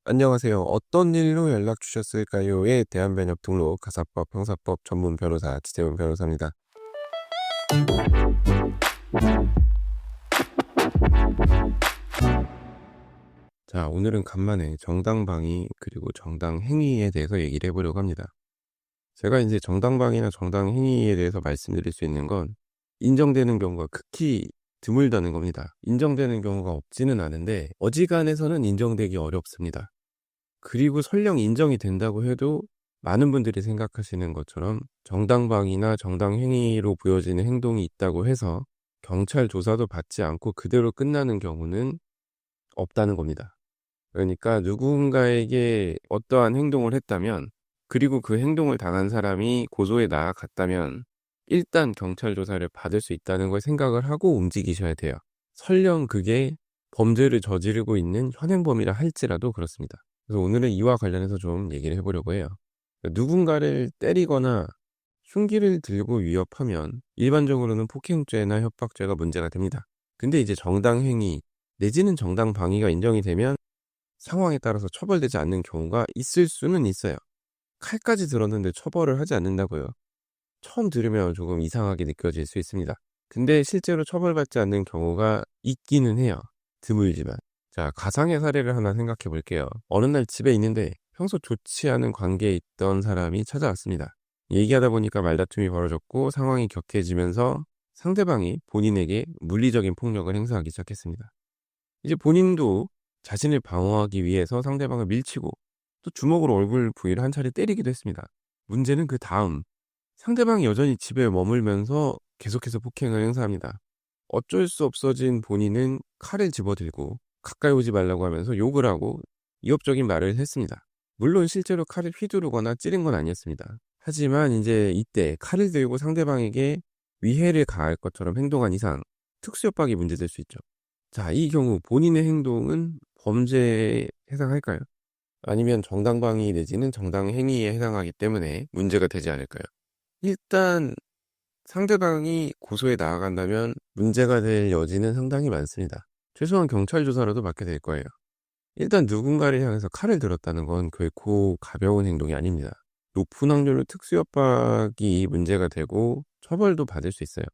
안녕하세요. 어떤 일로 연락 주셨을까요?에 대한 변협 등록 가사법 형사법 전문 변호사 지재훈 변호사입니다. 자, 오늘은 간만에 정당방위 그리고 정당행위에 대해서 얘기를 해보려고 합니다. 제가 이제 정당방위나 정당행위에 대해서 말씀드릴 수 있는 건 인정되는 경우가 극히 드물다는 겁니다. 인정되는 경우가 없지는 않은데 어지간해서는 인정되기 어렵습니다. 그리고 설령 인정이 된다고 해도 많은 분들이 생각하시는 것처럼 정당방위나 정당행위로 보여지는 행동이 있다고 해서 경찰 조사도 받지 않고 그대로 끝나는 경우는 없다는 겁니다. 그러니까 누군가에게 어떠한 행동을 했다면, 그리고 그 행동을 당한 사람이 고소에 나아갔다면 일단 경찰 조사를 받을 수 있다는 걸 생각을 하고 움직이셔야 돼요. 설령 그게 범죄를 저지르고 있는 현행범이라 할지라도 그렇습니다. 그래서 오늘은 이와 관련해서 좀 얘기를 해보려고 해요. 누군가를 때리거나 흉기를 들고 위협하면 일반적으로는 폭행죄나 협박죄가 문제가 됩니다. 근데 이제 정당행위 내지는 정당방위가 인정이 되면 상황에 따라서 처벌되지 않는 경우가 있을 수는 있어요. 칼까지 들었는데 처벌을 하지 않는다고요. 처음 들으면 조금 이상하게 느껴질 수 있습니다. 근데 실제로 처벌받지 않는 경우가 있기는 해요. 드물지만. 자, 가상의 사례를 하나 생각해 볼게요. 어느 날 집에 있는데 평소 좋지 않은 관계에 있던 사람이 찾아왔습니다. 얘기하다 보니까 말다툼이 벌어졌고 상황이 격해지면서 상대방이 본인에게 물리적인 폭력을 행사하기 시작했습니다. 이제 본인도 자신을 방어하기 위해서 상대방을 밀치고 또 주먹으로 얼굴 부위를 한 차례 때리기도 했습니다. 문제는 그 다음, 상대방이 여전히 집에 머물면서 계속해서 폭행을 행사합니다. 어쩔 수 없어진 본인은 칼을 집어들고 가까이 오지 말라고 하면서 욕을 하고 위협적인 말을 했습니다. 물론 실제로 칼을 휘두르거나 찌른 건 아니었습니다. 하지만 이제 이때 칼을 들고 상대방에게 위해를 가할 것처럼 행동한 이상 특수협박이 문제될 수 있죠. 자, 이 경우 본인의 행동은 범죄에 해당할까요? 아니면 정당방위 내지는 정당행위에 해당하기 때문에 문제가 되지 않을까요? 일단 상대방이 고소에 나아간다면 문제가 될 여지는 상당히 많습니다. 최소한 경찰 조사라도 받게 될 거예요. 일단 누군가를 향해서 칼을 들었다는 건 결코 가벼운 행동이 아닙니다. 높은 확률로 특수협박이 문제가 되고 처벌도 받을 수 있어요.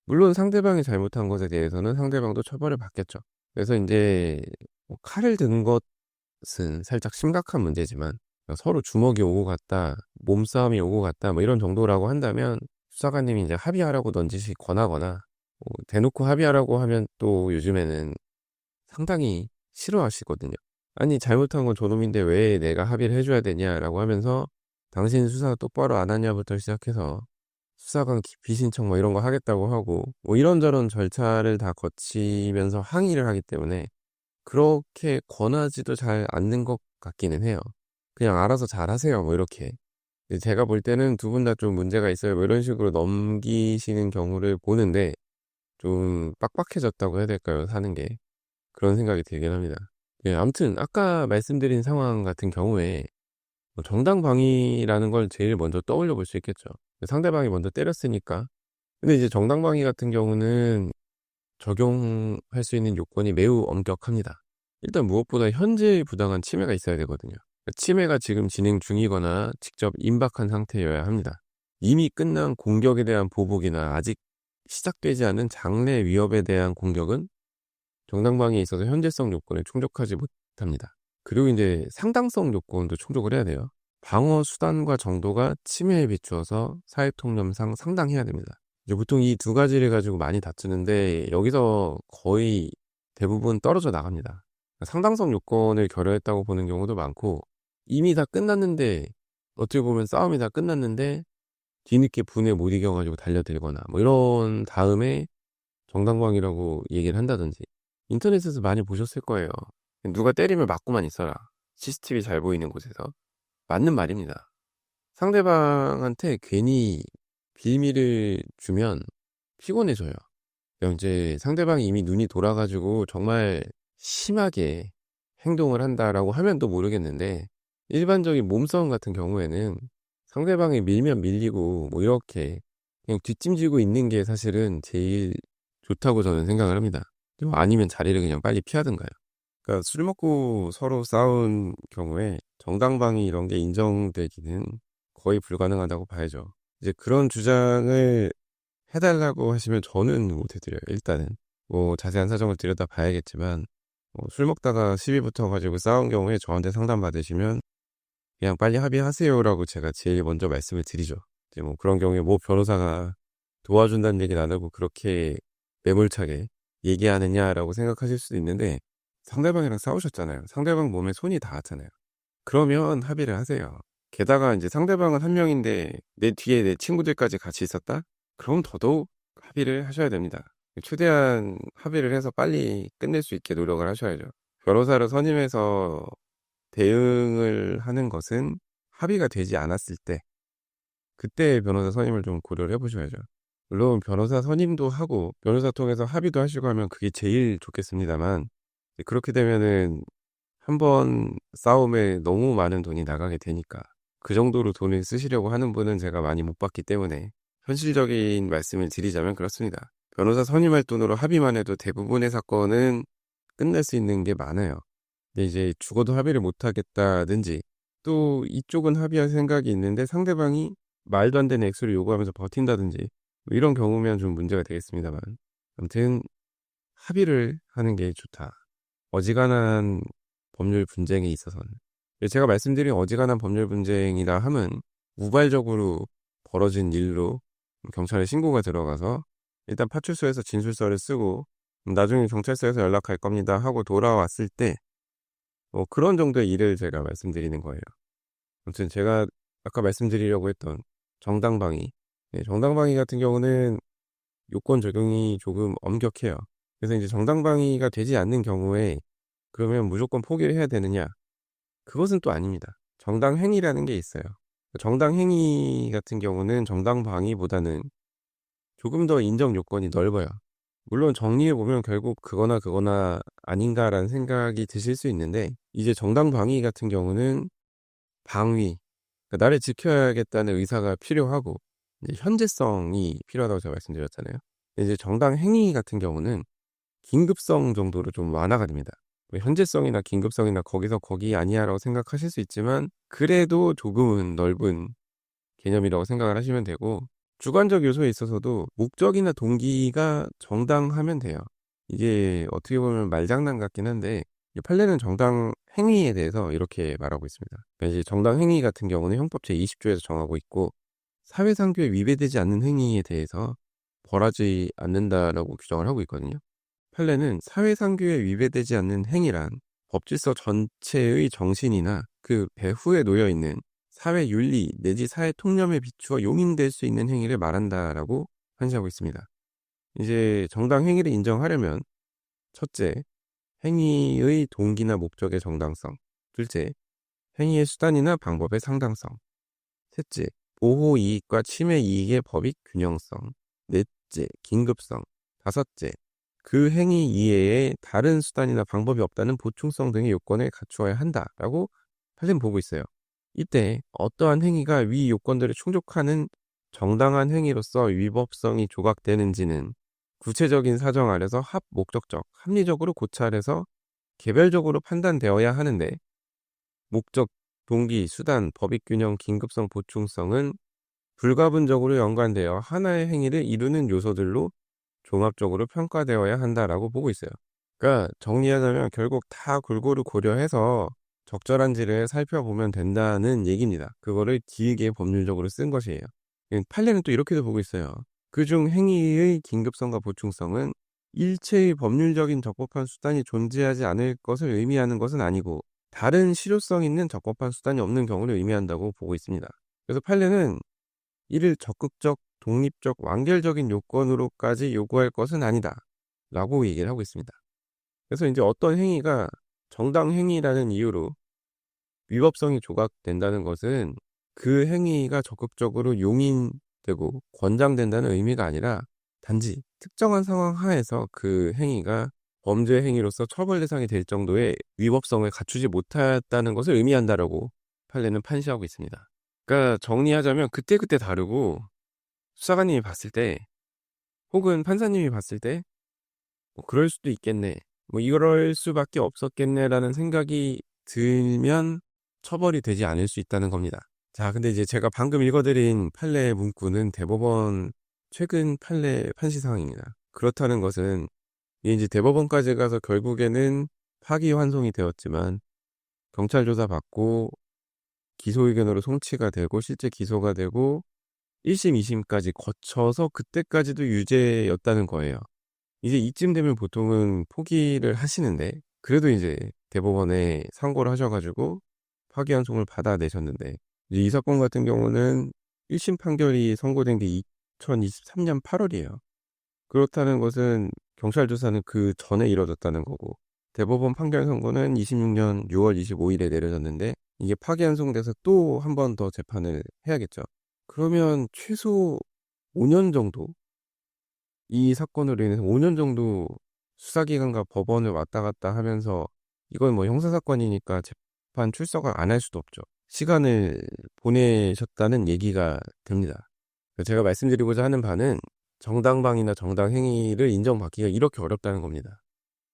물론 상대방이 잘못한 것에 대해서는 상대방도 처벌을 받겠죠. 그래서 이제 뭐 칼을 든 것은 살짝 심각한 문제지만 서로 주먹이 오고 갔다, 몸싸움이 오고 갔다 뭐 이런 정도라고 한다면 수사관님이 이제 합의하라고 넌지시 권하거나 대놓고 합의하라고 하면 또 요즘에는 상당히 싫어하시거든요. 아니 잘못한 건 저놈인데 왜 내가 합의를 해줘야 되냐라고 하면서 당신 수사 똑바로 안 하냐부터 시작해서 수사관 기피 신청 뭐 이런 거 하겠다고 하고 뭐 이런저런 절차를 다 거치면서 항의를 하기 때문에 그렇게 권하지도 잘 않는 것 같기는 해요. 그냥 알아서 잘 하세요 뭐 이렇게. 근데 제가 볼 때는 두 분 다 좀 문제가 있어요 뭐 이런 식으로 넘기시는 경우를 보는데 좀 빡빡해졌다고 해야 될까요, 사는 게. 그런 생각이 들긴 합니다. 예, 아무튼 아까 말씀드린 상황 같은 경우에 뭐 정당방위라는 걸 제일 먼저 떠올려 볼 수 있겠죠. 상대방이 먼저 때렸으니까. 근데 이제 정당방위 같은 경우는 적용할 수 있는 요건이 매우 엄격합니다. 일단 무엇보다 현재 부당한 침해가 있어야 되거든요. 침해가 지금 진행 중이거나 직접 임박한 상태여야 합니다. 이미 끝난 공격에 대한 보복이나 아직 시작되지 않은 장래 위협에 대한 공격은 정당방위에 있어서 현재성 요건을 충족하지 못합니다. 그리고 이제 상당성 요건도 충족을 해야 돼요. 방어 수단과 정도가 침해에 비추어서 사회통념상 상당해야 됩니다. 이제 보통 이 두 가지를 가지고 많이 다투는데 여기서 거의 대부분 떨어져 나갑니다. 상당성 요건을 결여했다고 보는 경우도 많고 이미 다 끝났는데 어떻게 보면 싸움이 다 끝났는데 뒤늦게 분에 못 이겨가지고 달려들거나 뭐 이런 다음에 정당방위라고 얘기를 한다든지 인터넷에서 많이 보셨을 거예요. 누가 때리면 맞고만 있어라. CCTV 잘 보이는 곳에서. 맞는 말입니다. 상대방한테 괜히 빌미를 주면 피곤해져요. 이제 상대방이 이미 눈이 돌아가지고 정말 심하게 행동을 한다라고 하면 또 모르겠는데 일반적인 몸싸움 같은 경우에는 상대방이 밀면 밀리고 뭐 이렇게 그냥 뒷짐지고 있는 게 사실은 제일 좋다고 저는 생각을 합니다. 아니면 자리를 그냥 빨리 피하든가요. 그러니까 술 먹고 서로 싸운 경우에 정당방위 이런 게 인정되기는 거의 불가능하다고 봐야죠. 이제 그런 주장을 해 달라고 하시면 저는 못 해 드려요 일단은. 뭐 자세한 사정을 들여다 봐야겠지만 술 먹다가 시비 붙어 가지고 싸운 경우에 저한테 상담받으시면 그냥 "빨리 합의하세요."라고 제가 제일 먼저 말씀을 드리죠. 이제 뭐 그런 경우에 뭐 변호사가 도와준다는 얘기는 안 하고 그렇게 매몰차게 얘기하느냐라고 생각하실 수도 있는데 상대방이랑 싸우셨잖아요. 상대방 몸에 손이 닿았잖아요. 그러면 합의를 하세요. 게다가 인제 상대방은 한 명인데 내 뒤에 내 친구들까지 같이 있었다? 그럼 더더욱 합의를 하셔야 됩니다. 최대한 합의를 해서 빨리 끝낼 수 있게 노력을 하셔야죠. 변호사를 선임해서 대응을 하는 것은 합의가 되지 않았을 때 그때 변호사 선임을 좀 고려를 해 보셔야죠. 물론 변호사 선임도 하고 변호사 통해서 합의도 하시고 하면 그게 제일 좋겠습니다만 이제 그렇게 되면은 한 번 싸움에 너무 많은 돈이 나가게 되니까 그 정도로 돈을 쓰시려고 하는 분은 제가 많이 못 봤기 때문에 현실적인 말씀을 드리자면 그렇습니다. 변호사 선임할 돈으로 합의만 해도 대부분의 사건은 끝날 수 있는 게 많아요. 근데 이제 죽어도 합의를 못 하겠다든지 또 이쪽은 합의할 생각이 있는데 상대방이 말도 안 되는 액수를 요구하면서 버틴다든지 뭐 이런 경우면 좀 문제가 되겠습니다만 아무튼 합의를 하는 게 좋다. 어지간한 법률 분쟁에 있어서는. 제가 말씀드린 어지간한 법률 분쟁이라 함은 우발적으로 벌어진 일로 경찰에 신고가 들어가서 일단 파출소에서 진술서를 쓰고 나중에 경찰서에서 연락할 겁니다 하고 돌아왔을 때 그런 정도의 일을 제가 말씀드리는 거예요. 아무튼 제가 아까 말씀드리려고 했던 정당방위. 네, 정당방위 같은 경우는 요건 적용이 조금 엄격해요. 그래서 이제 정당방위가 되지 않는 경우에 그러면 무조건 포기를 해야 되느냐? 그것은 또 아닙니다. 정당행위라는 게 있어요. 정당행위 같은 경우는 정당방위보다는 조금 더 인정 요건이 넓어요. 물론 정리해 보면 결국 그거나 그거나 아닌가라는 생각이 드실 수 있는데 이제 정당방위 같은 경우는 방위, 그러니까 나를 지켜야겠다는 의사가 필요하고 이제 현재성이 필요하다고 제가 말씀드렸잖아요. 근데 이제 정당행위 같은 경우는 긴급성 정도로 좀 완화가 됩니다. 뭐 현재성이나 긴급성이나 거기서 거기 아니야라고 생각하실 수 있지만 그래도 조금은 넓은 개념이라고 생각을 하시면 되고 주관적 요소에 있어서도 목적이나 동기가 정당하면 돼요. 이게 어떻게 보면 말장난 같긴 한데 이 판례는 정당 행위에 대해서 이렇게 말하고 있습니다. 그러니까 이제 정당 행위 같은 경우는 형법 제20조에서 정하고 있고 사회상규에 위배되지 않는 행위에 대해서 벌하지 않는다라고 규정을 하고 있거든요. 판례는 사회상규에 위배되지 않는 행위란 법질서 전체의 정신이나 그 배후에 놓여 있는 사회 윤리 내지 사회 통념에 비추어 용인될 수 있는 행위를 말한다라고 판시하고 있습니다. 이제 정당 행위를 인정하려면 첫째, 행위의 동기나 목적의 정당성. 둘째, 행위의 수단이나 방법의 상당성. 셋째, 보호 이익과 침해 이익의 법익 균형성. 넷째, 긴급성. 다섯째, 그 행위 이외에 다른 수단이나 방법이 없다는 보충성 등의 요건을 갖추어야 한다라고 판례는 보고 있어요. 이때 어떠한 행위가 위 요건들을 충족하는 정당한 행위로서 위법성이 조각되는지는 구체적인 사정 아래서 합목적적, 합리적으로 고찰해서 개별적으로 판단되어야 하는데 목적, 동기, 수단, 법익균형, 긴급성, 보충성은 불가분적으로 연관되어 하나의 행위를 이루는 요소들로 종합적으로 평가되어야 한다라고 보고 있어요. 그러니까 정리하자면 결국 다 골고루 고려해서 적절한지를 살펴보면 된다는 얘기입니다. 그거를 길게 법률적으로 쓴 것이에요. 판례는 또 이렇게도 보고 있어요. 그중 행위의 긴급성과 보충성은 일체의 법률적인 적법한 수단이 존재하지 않을 것을 의미하는 것은 아니고 다른 실효성 있는 적법한 수단이 없는 경우를 의미한다고 보고 있습니다. 그래서 판례는 이를 적극적, 독립적, 완결적인 요건으로까지 요구할 것은 아니다 라고 얘기를 하고 있습니다. 그래서 이제 어떤 행위가 정당 행위라는 이유로 위법성이 조각된다는 것은 그 행위가 적극적으로 용인되고 권장된다는 의미가 아니라 단지 특정한 상황 하에서 그 행위가 범죄 행위로서 처벌 대상이 될 정도의 위법성을 갖추지 못했다는 것을 의미한다라고 판례는 판시하고 있습니다. 그러니까 정리하자면 그때그때 다르고 수사관님이 봤을 때 혹은 판사님이 봤을 때 그럴 수도 있겠네. 뭐 '이럴 수밖에 없었겠네.'라는 생각이 들면 처벌이 되지 않을 수 있다는 겁니다. 자, 근데 이제 제가 방금 읽어 드린 판례 문구는 대법원 최근 판례 판시 사항입니다. 그렇다는 것은 이게 인제 대법원까지 가서 결국에는 파기환송이 되었지만 경찰 조사 받고 기소 의견으로 송치가 되고 실제 기소가 되고 1 심, 2 심까지 거쳐서 그때까지도 유죄였다는 거예요. 이제 이쯤 되면 보통은 포기를 하시는데, 그래도 이제 대법원에 상고를 하셔 가지고 파기환송을 받아내셨는데, 이제 이 사건 같은 경우는 1심 판결이 선고된 게 2023년 8 월이에요. 그렇다는 것은 경찰 조사는 그전에 이뤄졌다는 거고, 대법원 판결 선고는 26년 6월 25 일에 내려졌는데, 이게 파기환송돼서 또 한 번 더 재판을 해야겠죠. 그러면 최소 5년 정도, 이 사건으로 인해서 5년 정도 수사기관과 법원을 왔다 갔다 하면서, 이건 뭐 형사 사건이니까 재판 출석을 안 할 수도 없죠. 시간을 보내셨다는 얘기가 됩니다. 제가 말씀드리고자 하는 바는 정당방위나 정당행위를 인정받기가 이렇게 어렵다는 겁니다.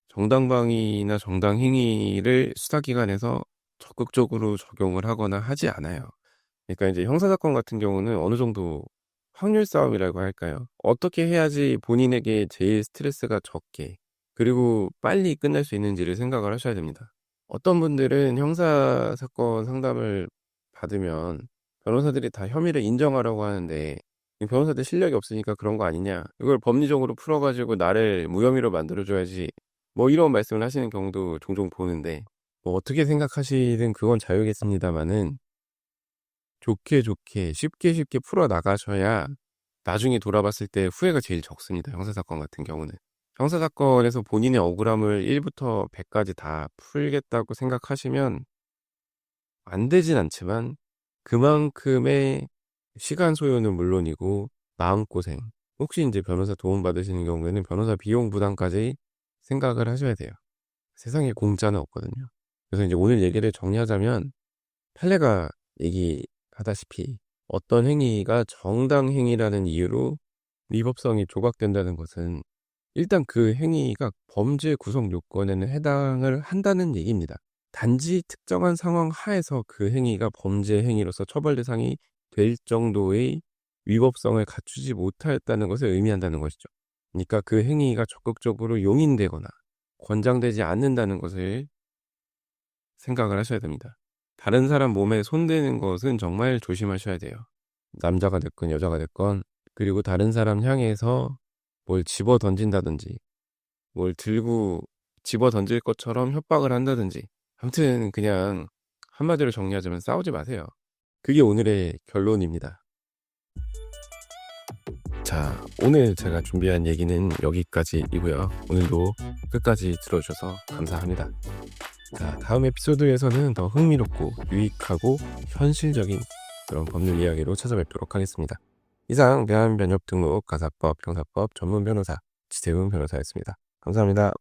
정당방위나 정당행위를 수사기관에서 적극적으로 적용을 하거나 하지 않아요. 그러니까 이제 형사사건 같은 경우는 어느 정도 확률 싸움이라고 할까요? 어떻게 해야지 본인에게 제일 스트레스가 적게, 그리고 빨리 끝날 수 있는지를 생각을 하셔야 됩니다. 어떤 분들은 형사사건 상담을 받으면 변호사들이 다 혐의를 인정하라고 하는데, 이 변호사들 실력이 없으니까 그런 거 아니냐, 이걸 법리적으로 풀어 가지고 나를 무혐의로 만들어 줘야지, 뭐 이런 말씀을 하시는 경우도 종종 보는데, 뭐 어떻게 생각하시든 그건 자유겠습니다마는 좋게 좋게 쉽게 쉽게 풀어 나가셔야 나중에 돌아봤을 때 후회가 제일 적습니다, 형사사건 같은 경우는. 형사사건에서 본인의 억울함을 1 부터 100 까지 다 풀겠다고 생각하시면 안 되진 않지만, 그만큼의 시간 소요는 물론이고 마음고생, 혹시 인제 변호사 도움 받으시는 경우에는 변호사 비용 부담까지 생각을 하셔야 돼요. 세상에 공짜는 없거든요. 그래서 인제 오늘 얘기를 정리하자면, 판례가 얘기하다시피 어떤 행위가 정당 행위라는 이유로 위법성이 조각된다는 것은 일단 그 행위가 범죄 구성 요건에는 해당을 한다는 얘기입니다. 단지 특정한 상황 하에서 그 행위가 범죄 행위로서 처벌 대상이 될 정도의 위법성을 갖추지 못하였다는 것을 의미한다는 것이죠. 그러니까 그 행위가 적극적으로 용인되거나 권장되지 않는다는 것을 생각을 하셔야 됩니다. 다른 사람 몸에 손대는 것은 정말 조심하셔야 돼요. 남자가 됐건 여자가 됐건, 그리고 다른 사람 향해서 뭘 집어 던진다든지, 뭘 들고 집어 던질 것처럼 협박을 한다든지, 아무튼 그냥 한마디로 정리하자면 싸우지 마세요. 그게 오늘의 결론입니다. 자, 오늘 제가 준비한 얘기는 여기까지이고요. 오늘도 끝까지 들어주셔서 감사합니다. 자, 다음 에피소드에서는 더 흥미롭고 유익하고 현실적인 그런 법률 이야기로 찾아뵙도록 하겠습니다. 이상 대한변협등록 가사법 형사법 전문 변호사 지태훈 변호사였습니다. 감사합니다.